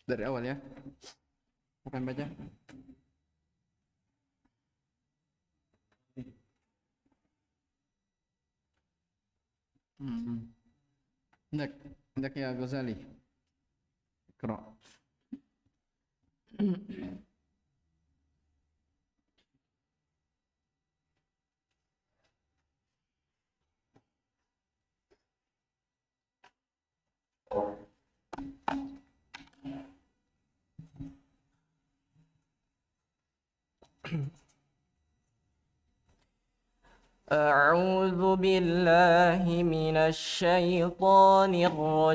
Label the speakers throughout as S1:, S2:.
S1: Dari awal ya. Siapa yang baca? Hmm. Hendak ya Ghazali. Iqra.
S2: أعوذ بالله من الشيطان الرجيم.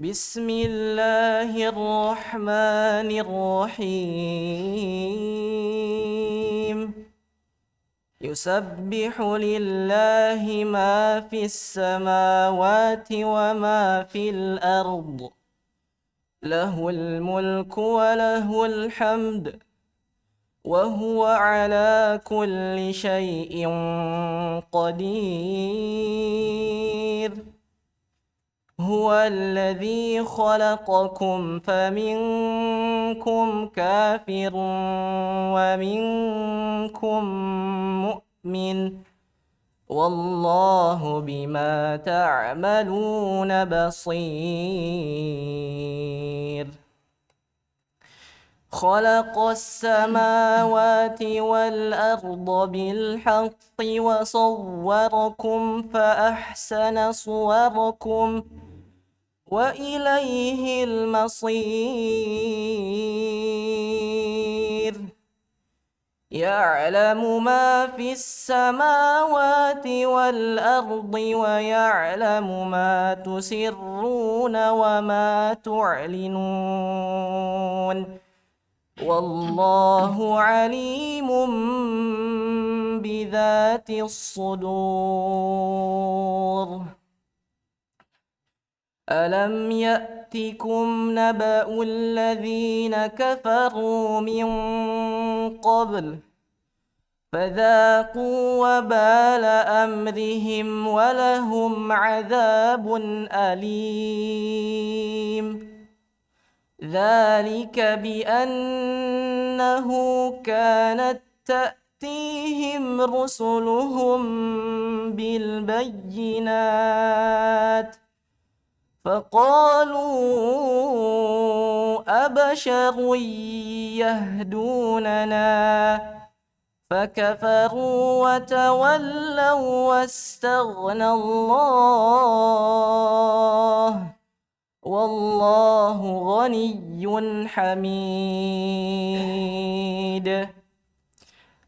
S2: بسم الله الرحمن الرحيم. يسبح لله ما في السماوات وما في الأرض، له الملك وله الحمد، وهو على كل شيء قدير. هو الذي خلقكم فمنكم كافر ومنكم مؤمن، والله بما تعملون بصير. خلق السماوات والأرض بالحق وصوركم فأحسن صوركم وإليه المصير. يعلم ما في السماوات والأرض ويعلم ما تسرون وما تعلنون، والله عليم بذات الصدور. ألم يأتكم نبأ الذين كفروا من قبل فذاقوا وبال أمرهم ولهم عذاب أليم. ذلك بأنه كانت تأتيهم رسلهم بالبينات فقالوا أبشر يهدوننا فكفروا وتولوا واستغنى الله، والله غني حميد.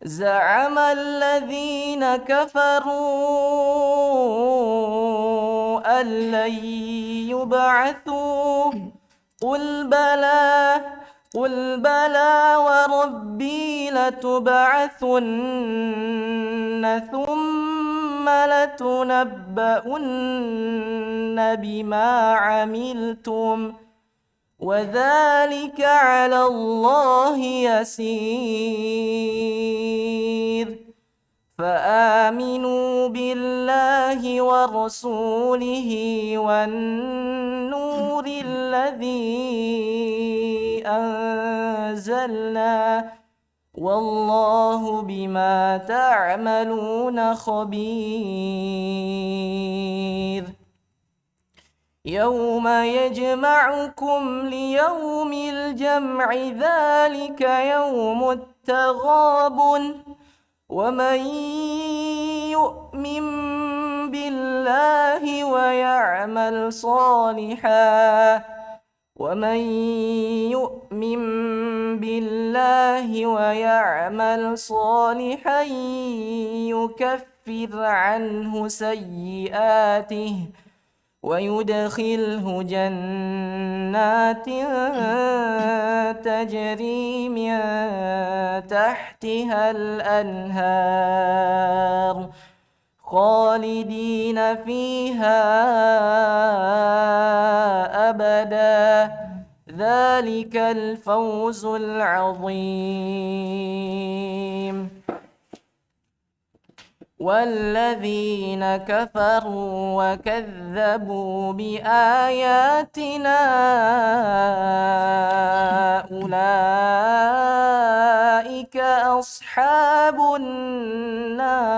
S2: زعم الذين كفروا أن لن يبعثوا قل بلى وربي لتبعثن ثم لتنبؤن بما عملتم وذلك على الله يسير. فآمنوا بالله ورسوله والنور الذي أنزلنا، والله بما تعملون خبير. يوم يجمعكم ليوم الجمع ذلك يوم التغابن، ومن يؤمن بالله ويعمل صالحا يكفر عنه سيئاته ويدخله جنات تجري من تحتها الأنهار خالدين فيها أبدا، ذلك الفوز العظيم. والذين كفروا وكذبوا بآياتنا أولئك أصحاب النار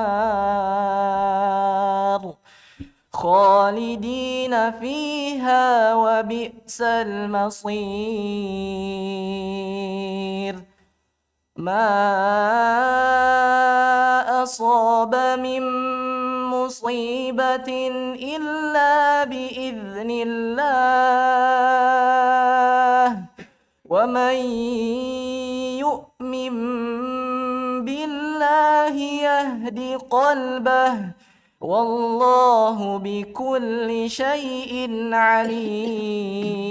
S2: خالدين فيها وبئس المصير ما أصاب من مصيبة إلا بإذن الله ومن يؤمن بالله يهد قلبه والله بكل شيء عليم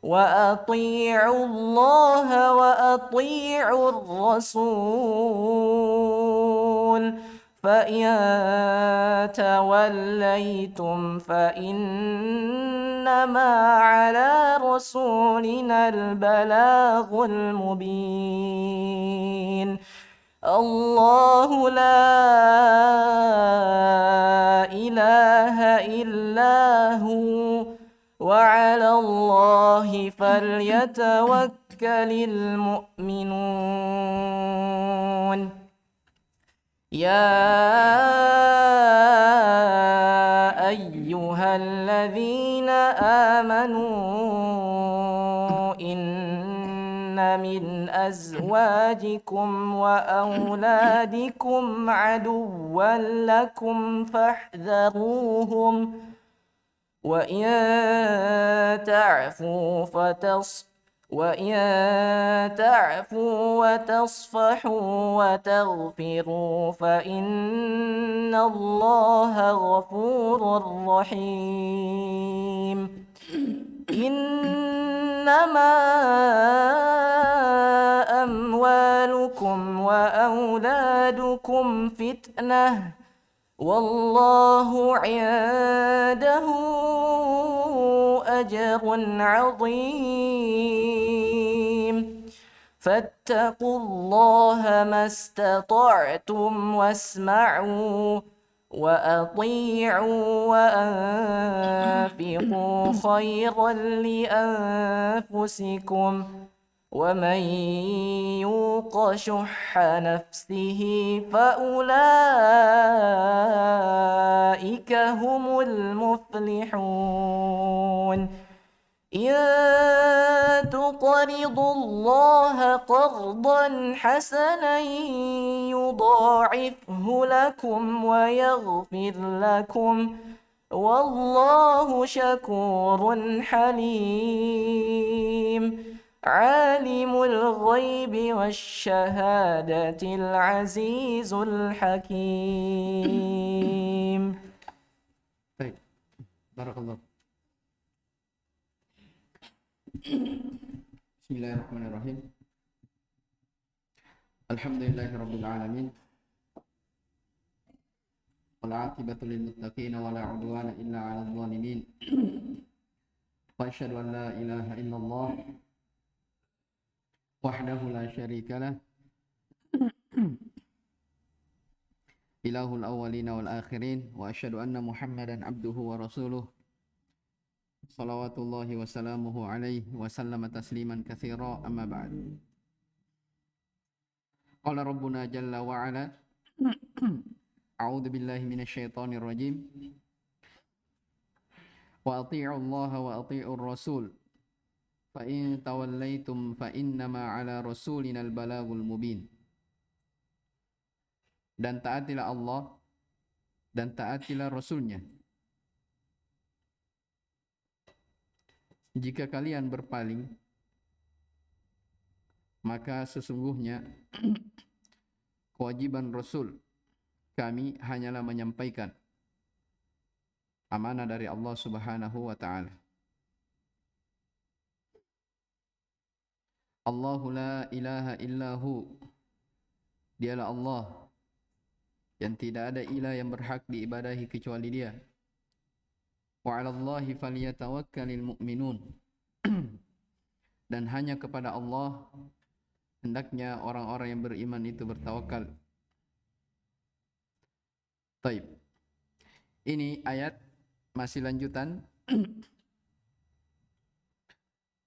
S2: وأطيعوا الله وأطيعوا الرسول فإن توليتم فإنما على رسولنا البلاغ المبين الله لا إله إلا هو وعلى الله فليتوكل المؤمنون يا أيها الذين آمنوا إن من أزواجكم وأولادكم عدوا لكم فاحذروهم وإن تعفوا وتصفحوا وتغفروا فإن الله غفور رحيم إنما أموالكم وأولادكم فتنة والله عنده أجر عظيم فاتقوا الله ما استطعتم واسمعوا وأطيعوا وأنفقوا خيرا لأنفسكم ومن يوق شح نفسه فأولئك هم المفلحون إن تقرضوا الله قرضا حسنا يضاعفه لكم ويغفر لكم والله شكور حليم عالم الغيب والشهادة العزيز الحكيم.
S1: Baik, barakallah. Bismillahirrahmanirrahim. Alhamdulillahirabbil alamin. Wal 'aqibatu lil muttaqin wa la 'udwana illa 'alal zalimin. Wa asyhadu an la ilaha illallah wahdahu la syarika lah ilahul awwalina wal akhirin wa asyhadu anna Muhammadan abduhu wa rasuluh salawatullahi wa salamuhu alaihi wa sallama tasliman katsira amma ba'd. Qala rabbuna jalla wa ala a'udzu billahi minasy syaithanir rajim wa athi'u allaha wa athi'ur rasul fa in tawallaitum fa innama ala rasulinal balagul mubin. Dan taatilah Allah dan taatilah Rasulnya. Jika kalian berpaling, maka sesungguhnya kewajiban Rasul kami hanyalah menyampaikan amanah dari Allah Subhanahu wa ta'ala. Allahu la ilaha illahu, dialah Allah yang tidak ada ilah yang berhak diibadahi kecuali Dia. Wa 'alallahi falyatawakkalul mu'minun, dan hanya kepada Allah hendaknya orang-orang yang beriman itu bertawakal. Taib. Ini ayat masih lanjutan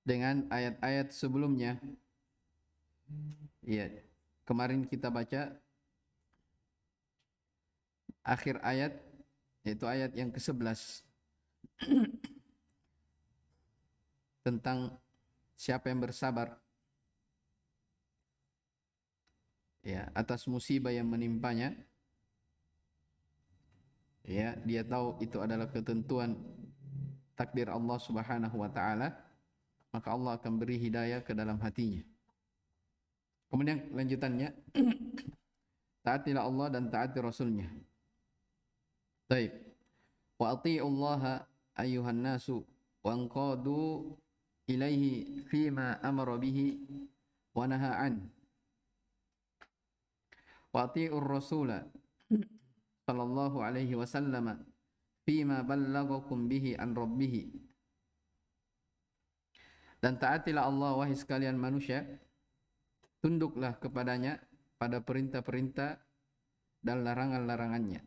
S1: dengan ayat-ayat sebelumnya. Ya, kemarin kita baca akhir ayat, yaitu ayat yang ke-11 tentang siapa yang bersabar ya atas musibah yang menimpanya. Ya, dia tahu itu adalah ketentuan takdir Allah Subhanahu wa taala, maka Allah akan beri hidayah ke dalam hatinya. Kemudian lanjutannya, taatilah Allah dan taati Rasulnya. Baik. Wa ati'ullaha ayyuhan nasu wanqadu ilaihi fima amara bihi wa naha an. Wa ati'ur rasula sallallahu alaihi wasallam fima ballagakum bihi an rabbih. Dan taatilah Allah wahai sekalian manusia, tunduklah kepadanya pada perintah-perintah dan larangan-larangannya.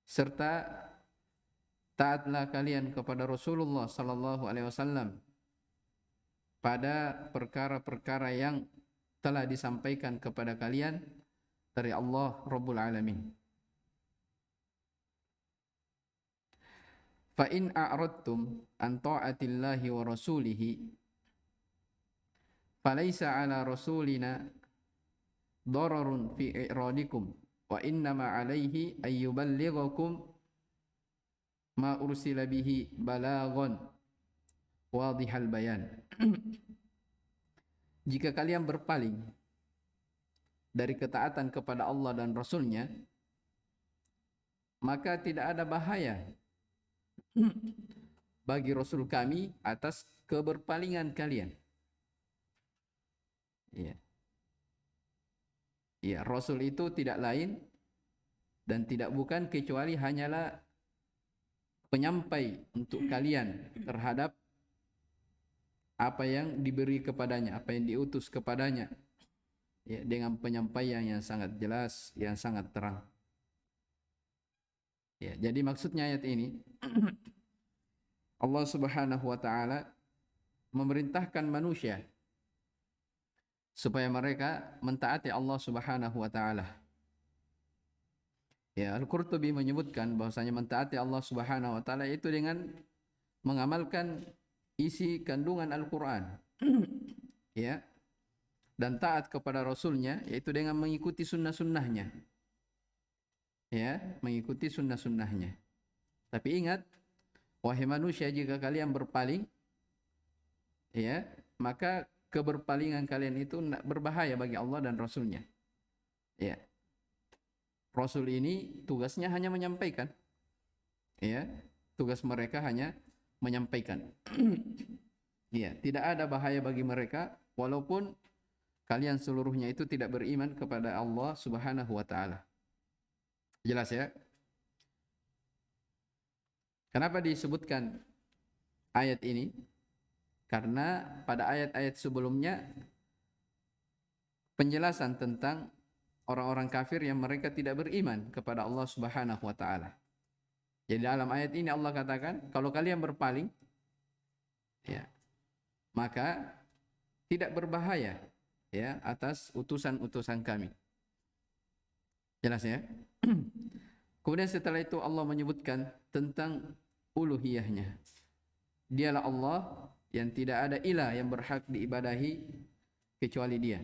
S1: Serta taatlah kalian kepada Rasulullah sallallahu alaihi wasallam pada perkara-perkara yang telah disampaikan kepada kalian dari Allah Rabbul Alamin. Fa in a'radtum an ta'atillahi wa rasulihi falaysa 'ala rasulina dararun fi i'radikum wa innama 'alaihi ay yuballighakum ma ursila bihi balagon wadihal bayan. Jika kalian berpaling dari ketaatan kepada Allah dan Rasulnya, maka tidak ada bahaya bagi Rasul kami atas keberpalingan kalian. Ya. Ya, Rasul itu tidak lain dan tidak bukan kecuali hanyalah penyampai untuk kalian terhadap apa yang diberi kepadanya, apa yang diutus kepadanya, ya, dengan penyampaian yang sangat jelas, yang sangat terang. Ya, jadi maksudnya ayat ini Allah Subhanahu wa taala memerintahkan manusia supaya mereka mentaati Allah Subhanahu wa taala. Ya, Al-Qurtubi menyebutkan bahwasanya mentaati Allah Subhanahu wa taala itu dengan mengamalkan isi kandungan Al-Qur'an. Ya. Dan taat kepada Rasulnya yaitu dengan mengikuti sunnah-sunnahnya. Ya, mengikuti sunnah-sunnahnya. Tapi ingat, wahai manusia, jika kalian berpaling, ya, maka keberpalingan kalian itu berbahaya bagi Allah dan Rasulnya. Ya. Rasul ini tugasnya hanya menyampaikan. Ya, tugas mereka hanya menyampaikan. Ya, tidak ada bahaya bagi mereka walaupun kalian seluruhnya itu tidak beriman kepada Allah Subhanahu wa taala. Jelas ya? Kenapa disebutkan ayat ini? Karena pada ayat-ayat sebelumnya penjelasan tentang orang-orang kafir yang mereka tidak beriman kepada Allah Subhanahu wa taala. Jadi dalam ayat ini Allah katakan, kalau kalian berpaling, ya, maka tidak berbahaya, ya, atas utusan-utusan kami. Jelas ya? Kemudian setelah itu Allah menyebutkan tentang uluhiyahnya. Dialah Allah yang tidak ada ilah yang berhak diibadahi kecuali Dia.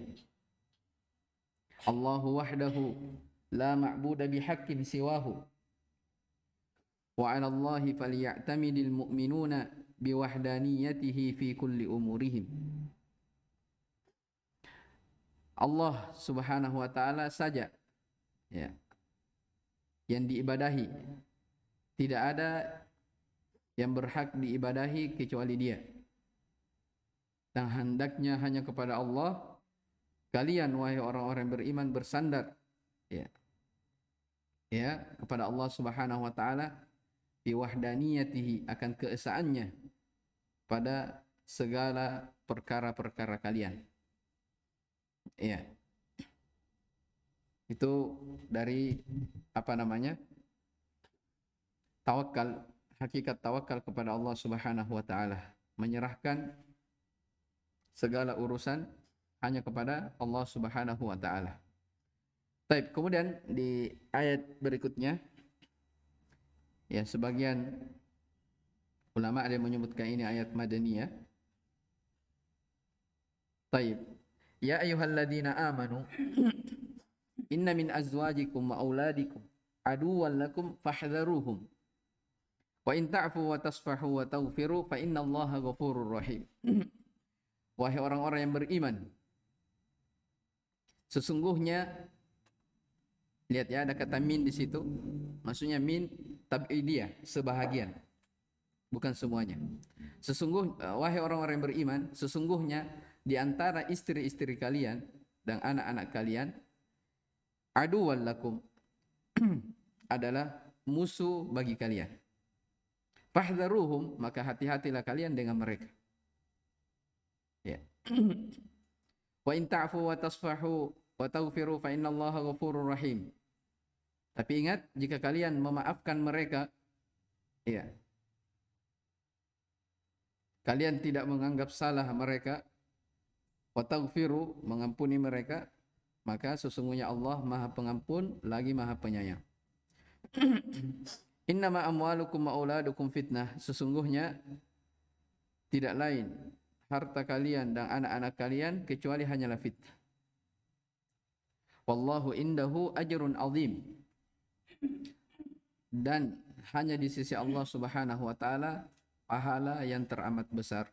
S1: Allahu wahdahu la ma'buda bihaqqin siwahu. Wa 'ala Allahi falya'tamidil mu'minuna biwahdaniyatihi fi kulli umurihim. Allah Subhanahu wa taala saja, ya, yang diibadahi. Tidak ada yang berhak diibadahi kecuali Dia. Dan hendaknya hanya kepada Allah kalian wahai orang-orang yang beriman bersandar, ya. Ya, kepada Allah Subhanahu wa taala bi wahdaniyatihi, akan keesaannya pada segala perkara-perkara kalian. Ya. Itu dari apa namanya? Tawakal, hakikat tawakal kepada Allah Subhanahu wa taala, menyerahkan segala urusan hanya kepada Allah Subhanahu wa taala. Baik, kemudian di ayat berikutnya ya sebagian ulama ada yang menyebutkan ini ayat madaniyah. Baik. Ya ayyuhalladzina amanu inna min azwajikum wa auladikum aduwwan lakum fahdharuhum wa in ta'fu wa tasfahu wa taghfiru fa innallaha ghafurur rahim. Wahai orang-orang yang beriman, sesungguhnya, lihat ya ada kata min di situ, maksudnya min tab'idiyah, sebahagian, bukan semuanya. Wahai orang-orang yang beriman, sesungguhnya di antara istri-istri kalian dan anak-anak kalian aduwwan lakum adalah musuh bagi kalian. Fahdharuhum, maka hati-hatilah kalian dengan mereka. Ya. Wa in ta'fu wa tasfahu wa taghfiru fa innallaha ghafurur rahim. Tapi ingat, jika kalian memaafkan mereka, ya, kalian tidak menganggap salah mereka, wa taghfiru, mengampuni mereka, maka sesungguhnya Allah Maha Pengampun lagi Maha Penyayang. Innama amwalukum wa auladukum fitnah, sesungguhnya tidak lain harta kalian dan anak-anak kalian kecuali hanyalah fitnah. Wallahu indahu ajrun azim, dan hanya di sisi Allah Subhanahu wa taala pahala yang teramat besar.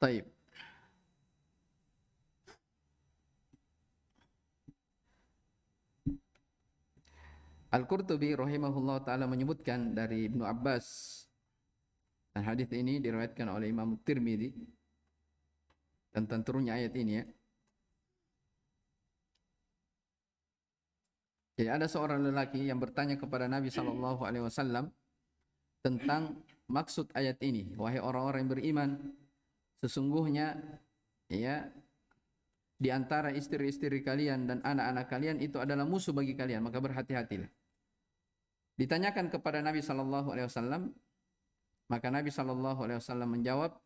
S1: Taib. Al-Qurtubi rahimahullah ta'ala menyebutkan dari Ibnu Abbas, dan hadis ini diriwayatkan oleh Imam Tirmidzi tentang turunnya ayat ini ya. Jadi ada seorang lelaki yang bertanya kepada Nabi SAW tentang maksud ayat ini. Wahai orang-orang yang beriman, sesungguhnya ya di antara istri-istri kalian dan anak-anak kalian itu adalah musuh bagi kalian, maka berhati-hatilah. Ditanyakan kepada Nabi SAW, maka Nabi SAW menjawab,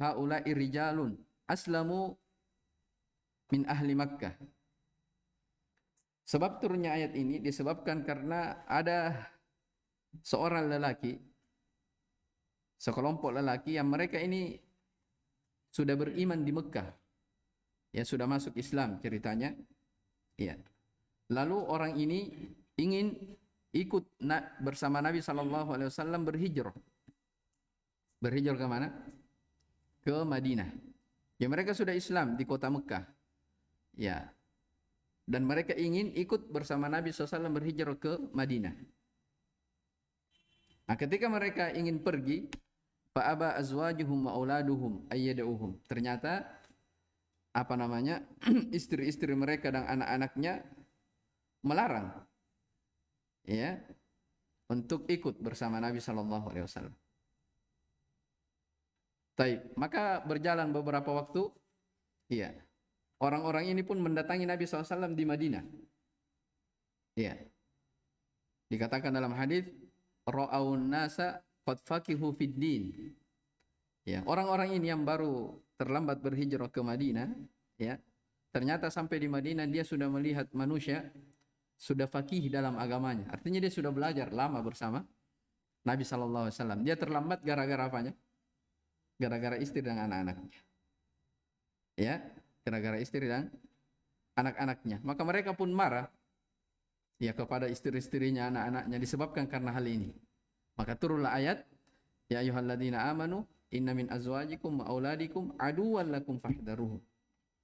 S1: haula'i rijalun aslamu min ahli Makkah. Sebab turunnya ayat ini disebabkan karena ada seorang lelaki, sekelompok lelaki yang mereka ini sudah beriman di Mekah, ya sudah masuk Islam ceritanya, ya. Lalu orang ini ingin ikut bersama Nabi SAW berhijrah. Berhijrah ke mana? Ke Madinah. Ya mereka sudah Islam di kota Mekah, ya. Dan mereka ingin ikut bersama Nabi SAW berhijrah ke Madinah. Nah, ketika mereka ingin pergi, fa'aba azwajuhum wa auladuhum ayyada'uhum. Ternyata apa namanya? Istri-istri mereka dan anak-anaknya melarang ya untuk ikut bersama Nabi SAW. Taib. Maka berjalan beberapa waktu, ya. Orang-orang ini pun mendatangi Nabi SAW di Madinah. Ya. Dikatakan dalam hadis, ra'aun nasa qad faqihu fid din. Ya, orang-orang ini yang baru terlambat berhijrah ke Madinah, ya. Ternyata sampai di Madinah dia sudah melihat manusia sudah faqih dalam agamanya. Artinya dia sudah belajar lama bersama Nabi SAW. Dia terlambat gara-gara apanya? Gara-gara istri dan anak-anaknya. Ya. Gara-gara istri dan anak-anaknya. Maka mereka pun marah ya kepada istri-istrinya, anak-anaknya disebabkan karena hal ini. Maka turunlah ayat, ya ayyuhalladzina amanu inna min azwajikum wa auladikum aduwwan lakum fahdharuhum.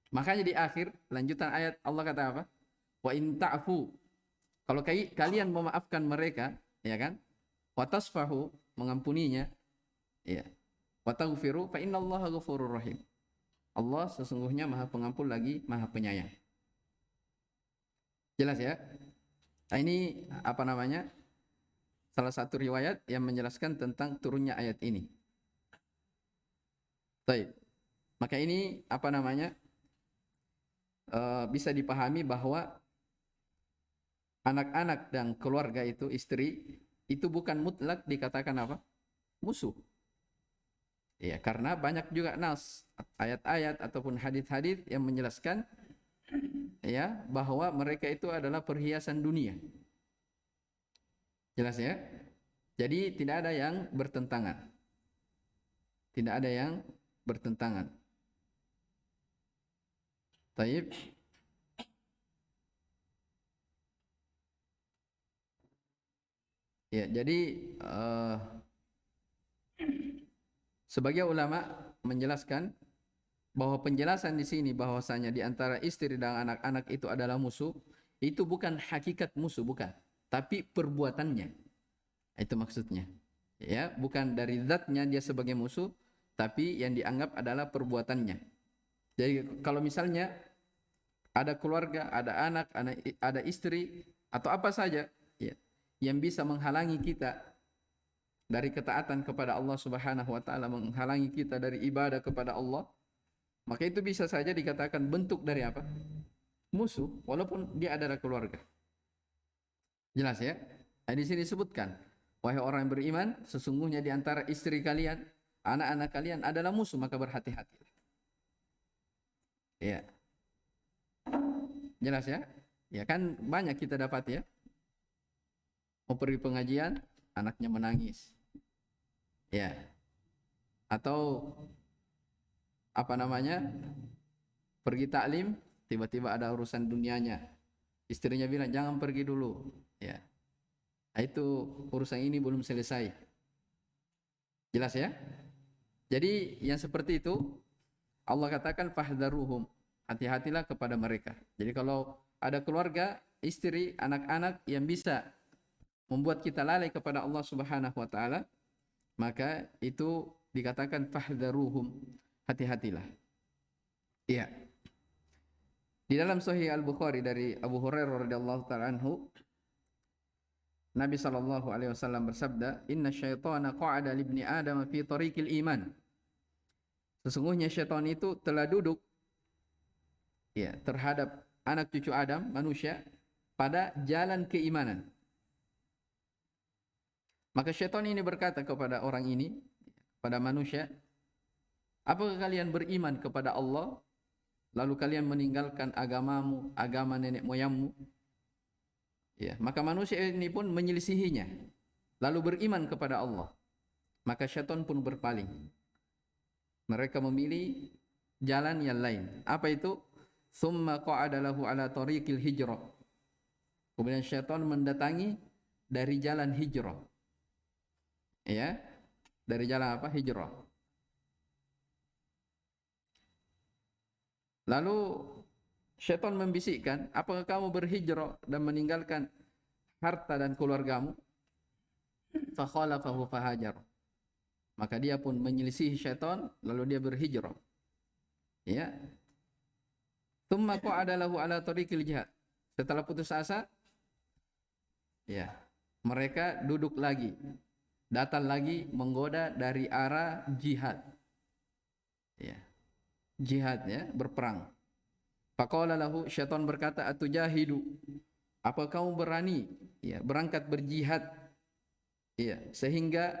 S1: Makanya di akhir lanjutan ayat Allah kata apa? Wa in ta'fu. Kalau kalian memaafkan mereka, ya kan? Wa tasfahu, mengampuninya, ya. Wa taghfiru fa innallaha ghafurur rahim. Allah sesungguhnya Maha Pengampun lagi Maha Penyayang. Jelas ya? Nah, ini apa namanya? Salah satu riwayat yang menjelaskan tentang turunnya ayat ini. Baik. Maka ini apa namanya? Bisa dipahami bahwa anak-anak dan keluarga itu, istri itu bukan mutlak dikatakan apa? Musuh. Ya, karena banyak juga nas, ayat-ayat ataupun hadis-hadis yang menjelaskan ya bahwa mereka itu adalah perhiasan dunia. Jelas ya? Jadi tidak ada yang bertentangan. Tidak ada yang bertentangan. Taib. Ya, jadi sebagai ulama menjelaskan bahwa penjelasan di sini bahwasanya di antara istri dan anak-anak itu adalah musuh, itu bukan hakikat musuh, bukan, tapi perbuatannya. Itu maksudnya. Ya, bukan dari zatnya dia sebagai musuh, tapi yang dianggap adalah perbuatannya. Jadi kalau misalnya ada keluarga, ada anak, ada istri atau apa saja ya, yang bisa menghalangi kita dari ketaatan kepada Allah Subhanahu wa taala, menghalangi kita dari ibadah kepada Allah, maka itu bisa saja dikatakan bentuk dari apa? Musuh, walaupun dia adalah keluarga. Jelas ya? Nah, di sini disebutkan, wahai orang yang beriman, sesungguhnya di antara istri kalian, anak-anak kalian adalah musuh, maka berhati-hati. Ya. Jelas ya? Ya kan banyak kita dapat ya. Mau pergi pengajian, anaknya menangis. Ya. Atau apa namanya? Pergi taklim, tiba-tiba ada urusan dunianya. Istrinya bilang jangan pergi dulu. Ya. Nah, itu urusan ini belum selesai. Jelas ya? Jadi yang seperti itu Allah katakan fahdharuhum. Hati-hatilah kepada mereka. Jadi kalau ada keluarga, istri, anak-anak yang bisa membuat kita lalai kepada Allah Subhanahu wa taala, maka itu dikatakan fahdharuhum. Hati-hatilah. Iya. Di dalam Sahih Al-Bukhari dari Abu Hurairah radhiyallahu taala anhu, Nabi sallallahu alaihi wasallam bersabda, "Inna syaitana qa'ada li ibni Adam fi tariqil iman." Sesungguhnya syaitan itu telah duduk ya terhadap anak cucu Adam, manusia, pada jalan keimanan. Maka syaitan ini berkata kepada orang ini, pada manusia, apakah kalian beriman kepada Allah, lalu kalian meninggalkan agamamu, agama nenek moyangmu? Ya, maka manusia ini pun menyelisihinya, lalu beriman kepada Allah. Maka syaitan pun berpaling. Mereka memilih jalan yang lain. Apa itu? Summa qa'ada lahu ala tariqil hijrah. Kemudian syaitan mendatangi dari jalan hijrah. Ya, dari jalan apa? Hijrah. Lalu syaitan membisikkan, apakah kamu berhijrah dan meninggalkan harta dan keluargamu? Fakhalafahu fahajar. Maka dia pun menyelisihi syaitan, lalu dia berhijrah. Ya. Tsumma qa'ada lahu ala tariqil jihad. Setelah putus asa, ya, mereka duduk lagi, datang lagi menggoda dari arah jihad. Ya. Jihad ya, berperang. Faqala lahu, syaitan berkata, atujahidu, apa kamu berani ya berangkat berjihad ya sehingga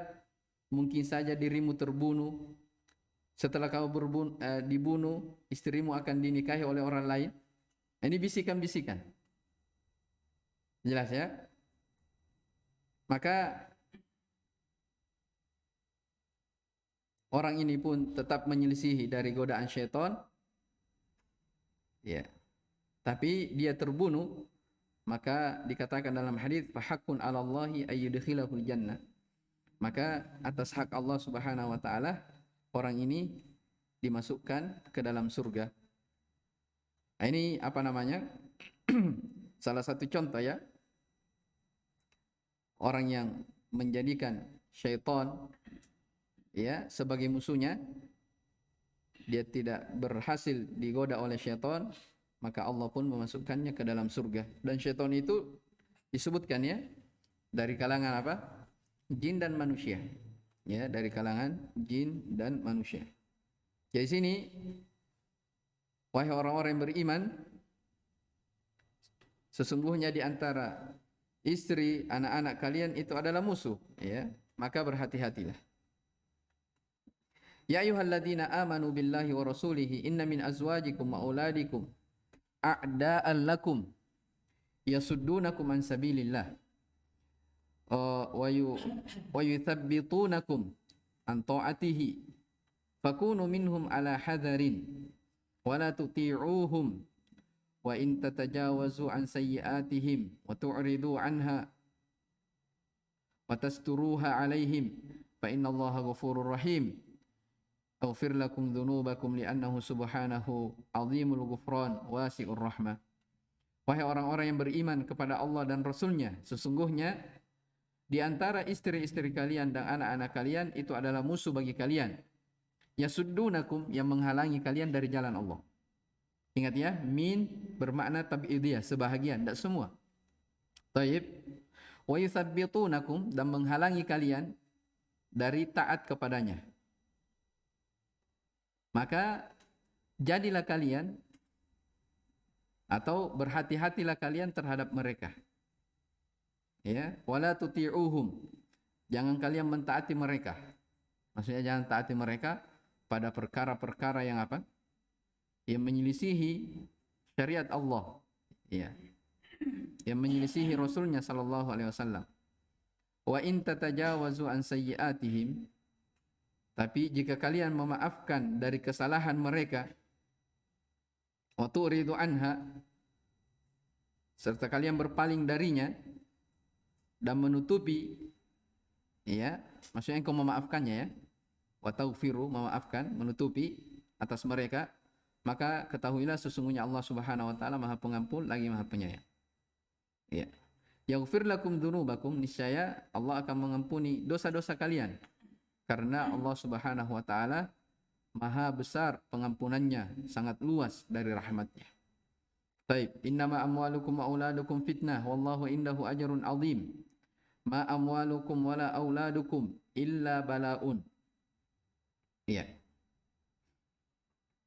S1: mungkin saja dirimu terbunuh, setelah kamu dibunuh istrimu akan dinikahi oleh orang lain. Ini bisikan-bisikan. Jelas ya? Maka orang ini pun tetap menyelisihi dari godaan syaitan. Ya. Tapi dia terbunuh, maka dikatakan dalam hadis fahaqqun 'ala Allahi ayyudkhilahul jannah. Maka atas hak Allah Subhanahu wa taala orang ini dimasukkan ke dalam surga. Nah, ini apa namanya? Salah satu contoh ya. Orang yang menjadikan syaitan ya sebagai musuhnya, dia tidak berhasil digoda oleh syaitan, maka Allah pun memasukkannya ke dalam surga. Dan syaitan itu disebutkan ya dari kalangan apa? Jin dan manusia. Ya, dari kalangan jin dan manusia. Jadi sini, wahai orang-orang yang beriman, sesungguhnya di antara istri, anak-anak kalian itu adalah musuh, ya. Maka berhati-hatilah. Ya ayyuhalladzina amanu billahi wa rasulihi inna min azwajikum wa auladikum a'da'an lakum yasuddunakum an sabilillah wa yuthabbitunakum an ta'atihi fakunu minhum ala hadharin wa la tuti'uhum wa in tatajawazu an sayyi'atihim wa tu'ridu anha wa tasturuha alaihim fa innallaha ghafurur rahim aghfir lakum dhunubakum li'annahu subhanahu azimul ghufran wasi'ur rahmah. Wahai orang-orang yang beriman kepada Allah dan Rasulnya, sesungguhnya di antara istri-istri kalian dan anak-anak kalian itu adalah musuh bagi kalian. Yasuddunakum, yang menghalangi kalian dari jalan Allah. Ingat ya, min bermakna tab'idiyah, sebahagian, tidak semua. Taib. Wa yuthabbitunakum, dan menghalangi kalian dari taat kepadanya. Maka jadilah kalian atau berhati-hatilah kalian terhadap mereka. Ya, wala tuti'uhum. Jangan kalian mentaati mereka. Maksudnya jangan taati mereka pada perkara-perkara yang apa? Yang menyelisihi syariat Allah. Ya. Yang menyelisihi Rasulnya sallallahu alaihi wasallam. Wa in tatajawazu an sayyi'atihim, tapi jika kalian memaafkan dari kesalahan mereka, wa tu'ridu anha, serta kalian berpaling darinya dan menutupi, ya, maksudnya engkau memaafkannya, ya, wa taghfiru, memaafkan, menutupi atas mereka, maka ketahuilah sesungguhnya Allah Subhanahu wa taala Maha Pengampun lagi Maha Penyayang. Ya. Yaghfir lakum dzunubakum, niscaya Allah akan mengampuni dosa-dosa kalian. Karena Allah Subhanahu wa taala Maha besar pengampunannya, sangat luas dari rahmatnya. Baik, innama amwalukum wa auladukum fitnah wallahu indahu ajrun azim. Ma amwalukum wala auladukum illa balaun. Iya.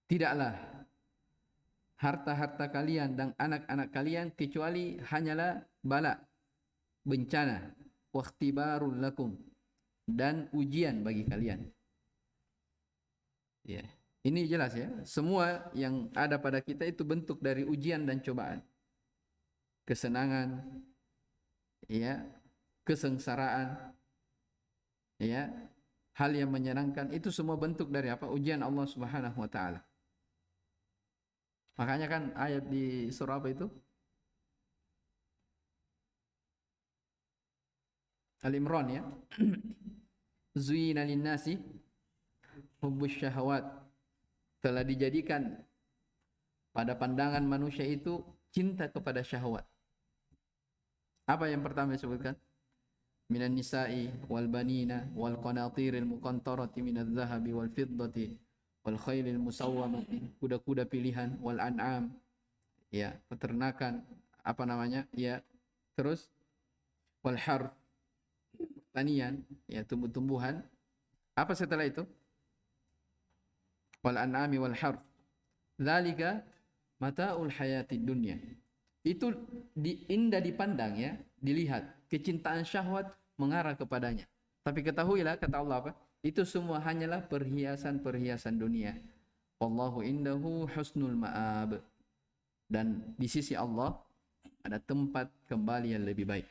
S1: Tidaklah harta-harta kalian dan anak-anak kalian kecuali hanyalah bala, bencana, wa ikhtibarul lakum, dan ujian bagi kalian. Ya, ini jelas ya. Semua yang ada pada kita itu bentuk dari ujian dan cobaan. Kesenangan, ya, kesengsaraan, ya, hal yang menyenangkan, itu semua bentuk dari apa? Ujian Allah Subhanahu wa taala. Makanya kan ayat di surah apa itu? Al-Imran, ya. Zuyina linnasi hubbus syahawat, telah dijadikan pada pandangan manusia itu cinta kepada syahwat. Apa yang pertama disebutkan? Minan nisa'i wal banina wal qanatiril muqantarati minadz zahabi wal fiddati wal khailil musawwamati, kuda-kuda pilihan, wal an'am, ya, peternakan, apa namanya? Ya. Terus wal harth, pertanian, ya, tumbuh-tumbuhan. Apa setelah itu? Wal an'ami wal harth. Dzalika mata'ul hayatid dunya. Itu indah dipandang, ya, dilihat. Kecintaan syahwat mengarah kepadanya. Tapi ketahuilah, kata Allah apa? Itu semua hanyalah perhiasan-perhiasan dunia. Wallahu indahu husnul ma'ab. Dan di sisi Allah ada tempat kembali yang lebih baik.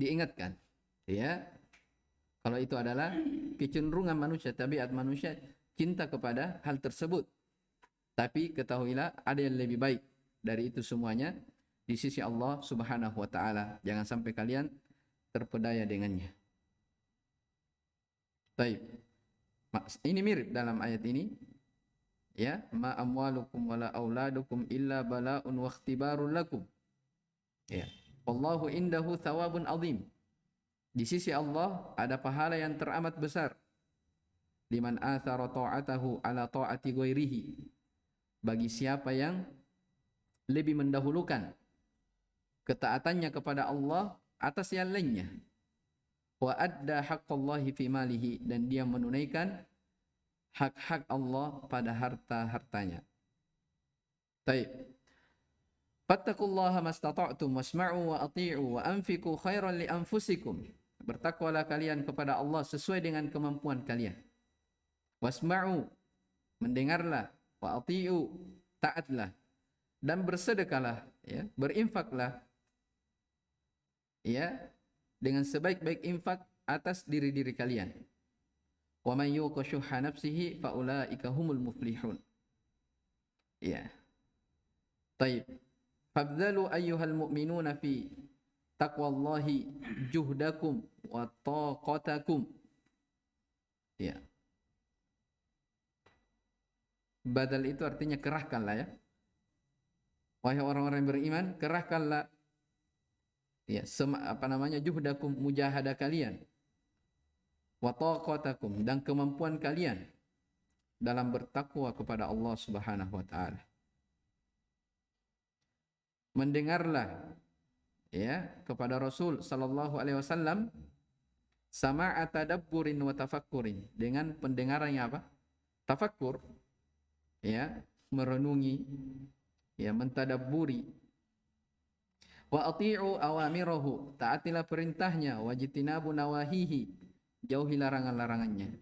S1: Diingatkan, ya, kalau itu adalah kecenderungan manusia, tabiat manusia cinta kepada hal tersebut. Tapi ketahuilah ada yang lebih baik dari itu semuanya di sisi Allah Subhanahu wa taala. Jangan sampai kalian terpedaya dengannya. Baik. Ini mirip dalam ayat ini. Ya, ma amwalukum wala auladukum illa bala'un wa ikhtibarun lakum. Ya. Wallahu indahu thawabun azim. Di sisi Allah ada pahala yang teramat besar. Liman athara ta'atahu ala ta'ati ghairihi. Bagi siapa yang lebih mendahulukan ketaatannya kepada Allah atas yang lainnya. Wa adda haqqallahi fi malihi, dan dia menunaikan hak-hak Allah pada harta-hartanya. Baik. Fattaqullaha mastata'tum wasma'u wa ati'u wa anfiqu khairan li anfusikum. Bertakwalah kalian kepada Allah sesuai dengan kemampuan kalian. Wasma'u, mendengarlah, wa ati'u, taatlah, dan bersedekahlah, ya, berinfaklah, ya, dengan sebaik-baik infak atas diri-diri kalian. Wa man yuqa syuhha nafsihi fa ulaika humul muflihun. Ya. Baik. Fabdalu ayyuhal mu'minuna fi taqwallahi juhdakum wa taqatakum. Ya. Badal itu artinya kerahkanlah, ya. Wahai orang-orang yang beriman, kerahkanlah, ya, juhdakum, mujahadah kalian, wa taqatakum, dan kemampuan kalian dalam bertakwa kepada Allah Subhanahu wa taala. Mendengarlah, ya, kepada Rasul sallallahu alaihi wasallam sama'a tadabburin wa tafakkurin, dengan pendengaran yang apa? Tafakkur, ya, merenungi, ya, mentadabburi. Wa ati'u awamirahu, taatilah perintahnya, wajtinabu nawahihi, jauhi larangan-larangannya.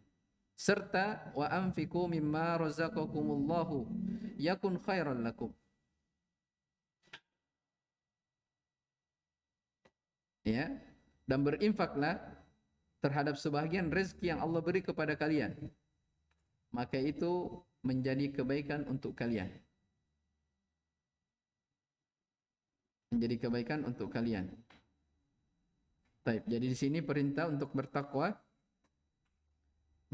S1: Serta wa anfiqu mimma razaqakumullahu yakun khairan lakum. Ya, dan berinfaklah terhadap sebahagian rezeki yang Allah beri kepada kalian, maka itu menjadi kebaikan untuk kalian. Menjadi kebaikan untuk kalian. Baik, jadi di sini perintah untuk bertakwa,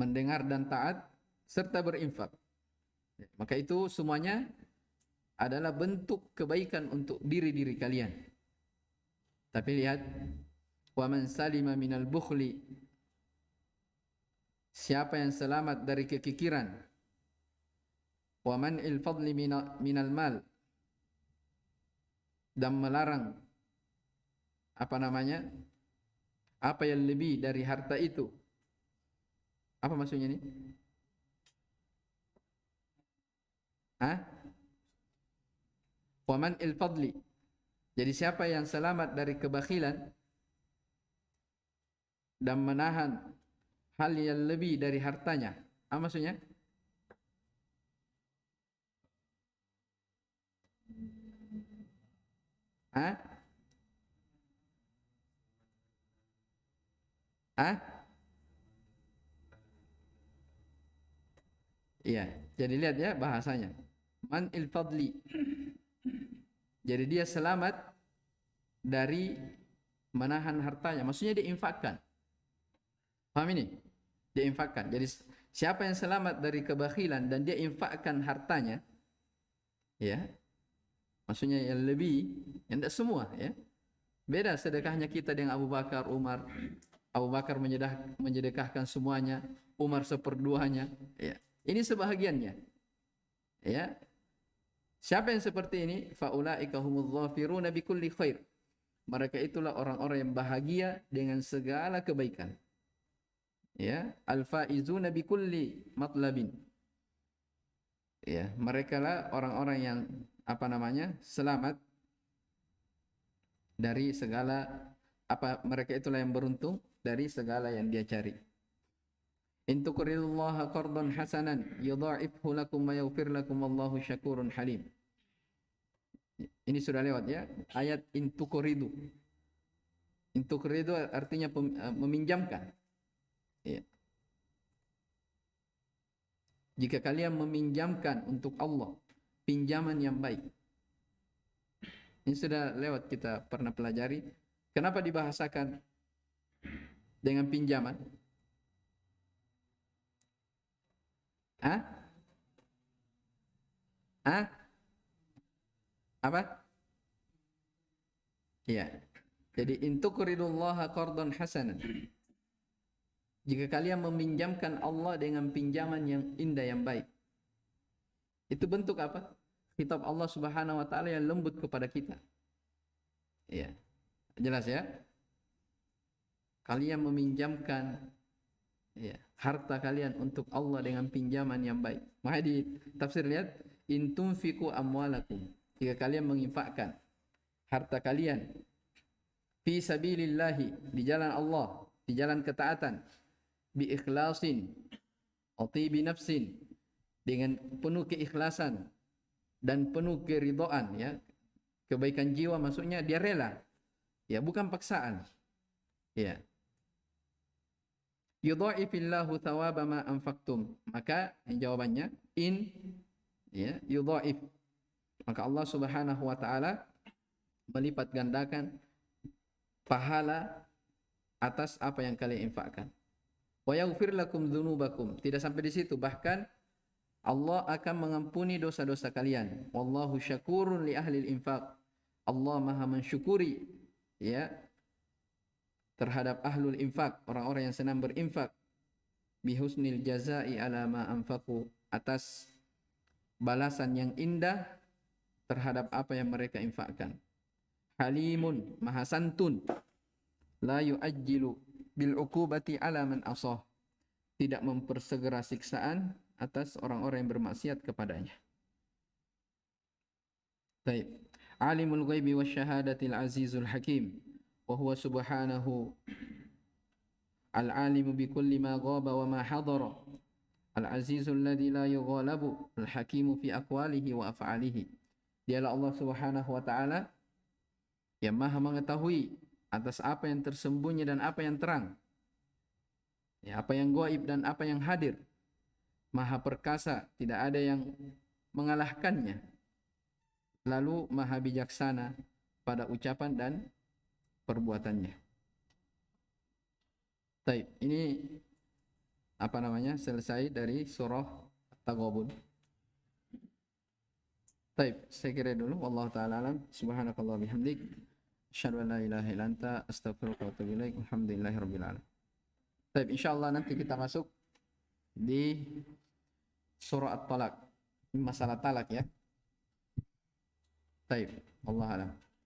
S1: mendengar dan taat, serta berinfak. Maka itu semuanya adalah bentuk kebaikan untuk diri-diri kalian. Tapi lihat, wa man salima minal bukhli, siapa yang selamat dari kekikiran, wa man il fadli minal mal, dan melarang apa yang lebih dari harta itu. Apa maksudnya ini? Wa man il fadli, jadi siapa yang selamat dari kebakhilan dan menahan hal yang lebih dari hartanya. Apa maksudnya? Iya, jadi lihat, ya, bahasanya. Man il fadli. Jadi dia selamat dari menahan hartanya. Maksudnya diinfakkan. Paham ini? Diinfakkan. Jadi siapa yang selamat dari kebakhilan dan dia infakkan hartanya, ya, maksudnya yang lebih, yang tidak semua, ya. Beda sedekahnya kita dengan Abu Bakar, Umar. Abu Bakar menyedekahkan semuanya, Umar seperduanya, ya. Ini sebahagiannya, ya. Siapa yang seperti ini? Faulaika humudz dzafiruna bikulli khair. Mereka itulah orang-orang yang bahagia dengan segala kebaikan. Ya, al-faizuna bikulli matlabin. Ya, mereka lah orang-orang yang selamat dari segala mereka itulah yang beruntung dari segala yang dia cari. In tuqridullaha qardan hasanan yudha'ifhu lakum wa yaghfir lakum wallahu syakurun halim. Ini sudah lewat, ya, ayat in tuqridu. In tuqridu artinya meminjamkan. Ya. Jika kalian meminjamkan untuk Allah pinjaman yang baik. Ini sudah lewat, kita pernah pelajari. Kenapa dibahasakan dengan pinjaman? Apa? Iya. Jadi in tuqridullaha qardan hasanan. Jika kalian meminjamkan Allah dengan pinjaman yang indah, yang baik. Itu bentuk apa? Khitab Allah Subhanahu wa taala yang lembut kepada kita. Iya. Jelas, ya? Kalian meminjamkan Ya, harta kalian untuk Allah dengan pinjaman yang baik. Maka di tafsir lihat, in tunfiqu amwalakum, jika kalian menginfakkan harta kalian fi sabilillahi, di jalan Allah, di jalan ketaatan, bi ikhlasin bi nafsin, dengan penuh keikhlasan dan penuh keridhaan, ya, kebaikan jiwa, maksudnya dia rela, ya, bukan paksaan, ya. Yudha'ifillahu thawaba ma anfaqtum, maka jawabannya in, ya, yudha'if, maka Allah Subhanahu wa taala melipat gandakan pahala atas apa yang kalian infakkan. Wa yaghfir lakum dzunubakum, tidak sampai di situ, bahkan Allah akan mengampuni dosa-dosa kalian. Wallahu syakurun li ahli infaq, Allah maha mensyukuri, ya, terhadap ahlul infak, orang-orang yang senang berinfak, bihusnil jazai ala ma anfaqu, atas balasan yang indah terhadap apa yang mereka infakkan. Halimun, maha santun, la yu'ajjilu bil uqubati ala man asah, tidak mempersegera siksaan atas orang-orang yang bermaksiat kepadanya. Baik. Alimul ghaibi wasyahadatil azizul hakim, wa huwa subhanahu al-alimu bi kulli ma ghaba wa ma hadara, al-azizul ladzi la yughalabu, al-hakimu fi aqwalihi wa af'alihi. Dialah Allah Subhanahu wa taala yang maha mengetahui atas apa yang tersembunyi dan apa yang terang, ya, apa yang gaib dan apa yang hadir. Maha perkasa, tidak ada yang mengalahkannya. Lalu maha bijaksana pada ucapan dan perbuatannya. Baik, ini apa namanya? Selesai dari surah At-Taghabun. Baik, saya kira dulu. Wallahu taala alam. Subhanakallah bihamdik, asyhadu an la ilaha illa anta, astaghfiruka wa atubu ilaik. Alhamdulillahirabbil alamin. Baik, insyaallah nanti kita masuk di surah At-Talaq. Ini masalah talak, ya. Baik, wallahu alam.